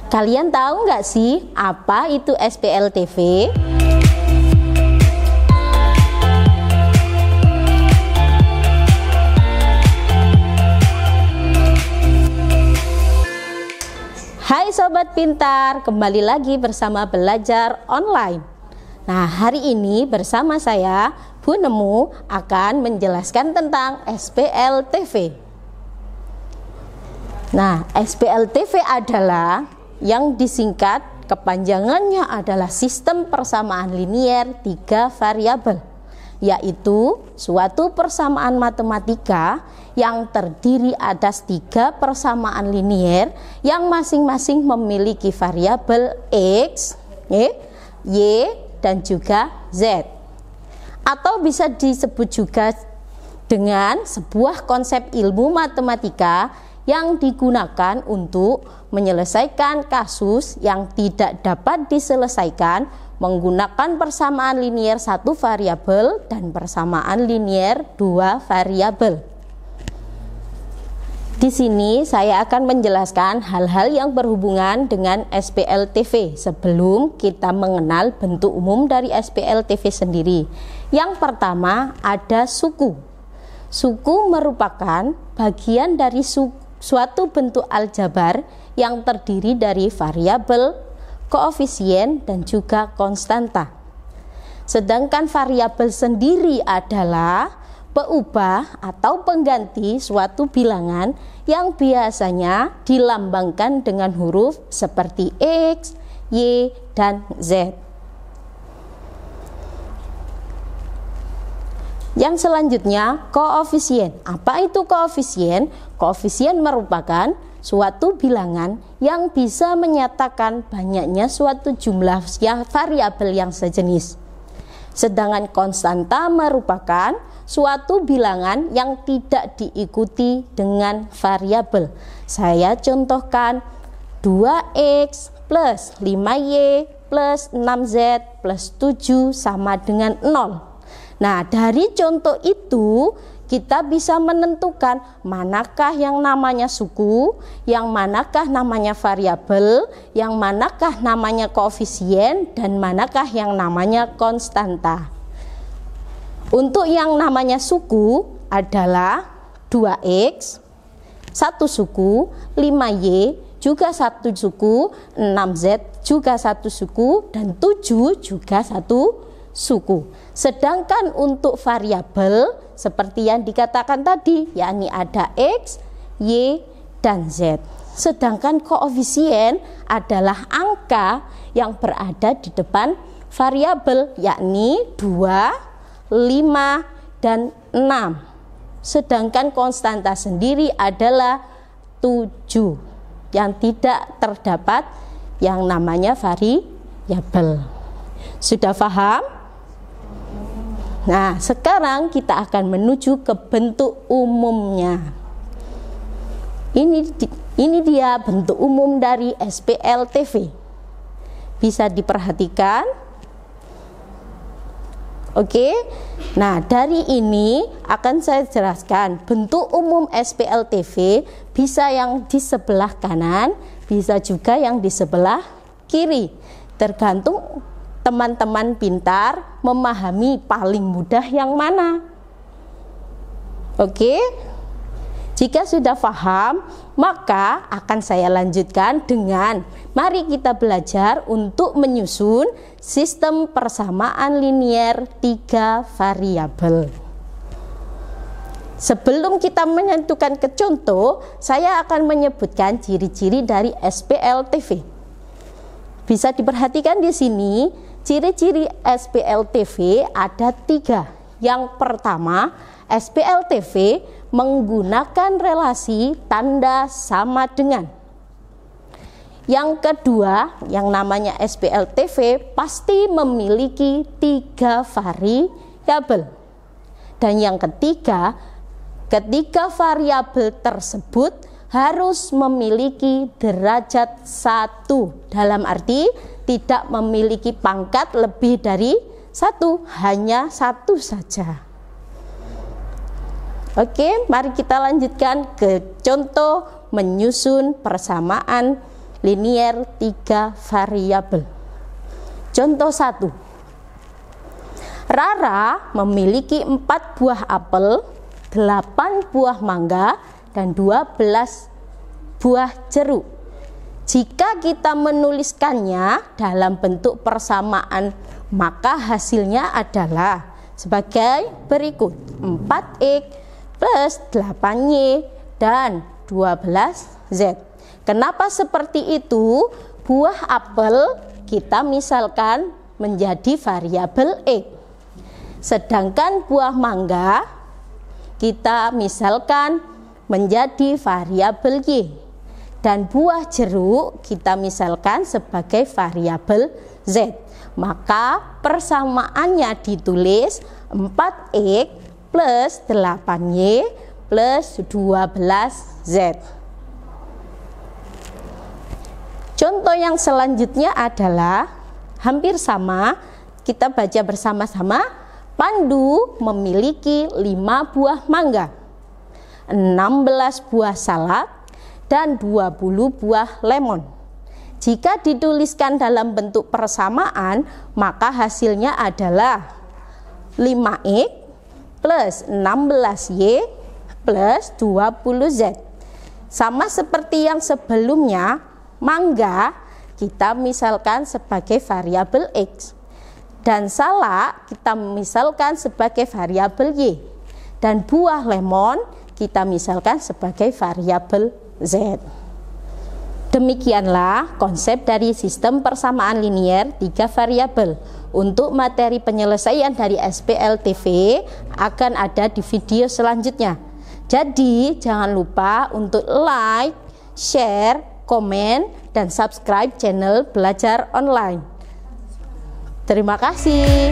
Kalian tahu nggak sih apa itu SPLTV? Hai Sobat Pintar, kembali lagi bersama Belajar Online. Nah, hari ini bersama saya, Bu Nemu, akan menjelaskan tentang SPLTV. Nah, SPLTV adalah yang disingkat kepanjangannya adalah sistem persamaan linier 3 variabel, yaitu suatu persamaan matematika yang terdiri atas 3 persamaan linier yang masing-masing memiliki variabel X, Y, dan juga Z. Atau bisa disebut juga dengan sebuah konsep ilmu matematika yang digunakan untuk menyelesaikan kasus yang tidak dapat diselesaikan menggunakan persamaan linier 1 variabel dan persamaan linier 2 variabel. Di sini saya akan menjelaskan hal-hal yang berhubungan dengan SPLTV sebelum kita mengenal bentuk umum dari SPLTV sendiri. Yang pertama ada suku. Suku merupakan bagian dari suatu bentuk aljabar yang terdiri dari variabel, koefisien, dan juga konstanta. Sedangkan variabel sendiri adalah peubah atau pengganti suatu bilangan yang biasanya dilambangkan dengan huruf seperti X, Y, dan Z. Yang selanjutnya, koefisien. Apa itu koefisien? Koefisien merupakan suatu bilangan yang bisa menyatakan banyaknya suatu jumlah variabel yang sejenis. Sedangkan konstanta merupakan suatu bilangan yang tidak diikuti dengan variabel. Saya contohkan 2x plus 5y plus 6z plus 7 sama dengan 0. Nah, dari contoh itu kita bisa menentukan manakah yang namanya suku, yang manakah namanya variabel, yang manakah namanya koefisien, dan manakah yang namanya konstanta. Untuk yang namanya suku adalah 2x, 1 suku, 5y juga 1 suku, 6z juga 1 suku, dan 7 juga 1 suku. Sedangkan untuk variabel seperti yang dikatakan tadi, yakni ada X, Y, dan Z. Sedangkan koefisien adalah angka yang berada di depan variabel, yakni 2, 5, dan 6. Sedangkan konstanta sendiri adalah 7, yang tidak terdapat yang namanya variabel. Sudah paham? Nah, sekarang kita akan menuju ke bentuk umumnya. Ini dia bentuk umum dari SPLTV. Bisa diperhatikan. Oke. Nah, dari ini akan saya jelaskan bentuk umum SPLTV bisa yang di sebelah kanan, bisa juga yang di sebelah kiri. Tergantung teman-teman pintar memahami paling mudah yang mana. Oke? Jika sudah paham, maka akan saya lanjutkan dengan mari kita belajar untuk menyusun sistem persamaan linier 3 variabel. Sebelum kita menentukan ke contoh, saya akan menyebutkan ciri-ciri dari SPLTV. Bisa diperhatikan di sini. Ciri-ciri SPLTV ada 3. Yang pertama, SPLTV menggunakan relasi tanda sama dengan. Yang kedua, yang namanya SPLTV pasti memiliki 3 variabel. Dan yang ketiga, ketiga variabel tersebut harus memiliki derajat 1. Dalam arti tidak memiliki pangkat lebih dari 1, hanya 1 saja. Oke, mari kita lanjutkan ke contoh menyusun persamaan linier 3 variabel. Contoh 1. Rara memiliki 4 buah apel, 8 buah mangga, dan 12 buah jeruk. Jika kita menuliskannya dalam bentuk persamaan, maka hasilnya adalah sebagai berikut: 4X plus 8Y dan 12Z. Kenapa seperti itu? Buah apel kita misalkan menjadi variabel X, sedangkan buah mangga kita misalkan menjadi variabel Y, dan buah jeruk kita misalkan sebagai variabel Z. Maka persamaannya ditulis 4X plus 8Y plus 12Z. Contoh yang selanjutnya adalah hampir sama, kita baca bersama-sama. Pandu memiliki 5 buah mangga, 16 buah salak, dan 20 buah lemon. Jika dituliskan dalam bentuk persamaan, maka hasilnya adalah 5X plus 16Y plus 20Z. Sama seperti yang sebelumnya, mangga kita misalkan sebagai variabel X, dan salak kita misalkan sebagai variabel Y, dan buah lemon kita misalkan sebagai variabel Z. Demikianlah konsep dari sistem persamaan linier 3 variabel. Untuk materi penyelesaian dari SPLTV akan ada di video selanjutnya. Jadi jangan lupa untuk like, share, komen, dan subscribe channel Belajar Online. Terima kasih.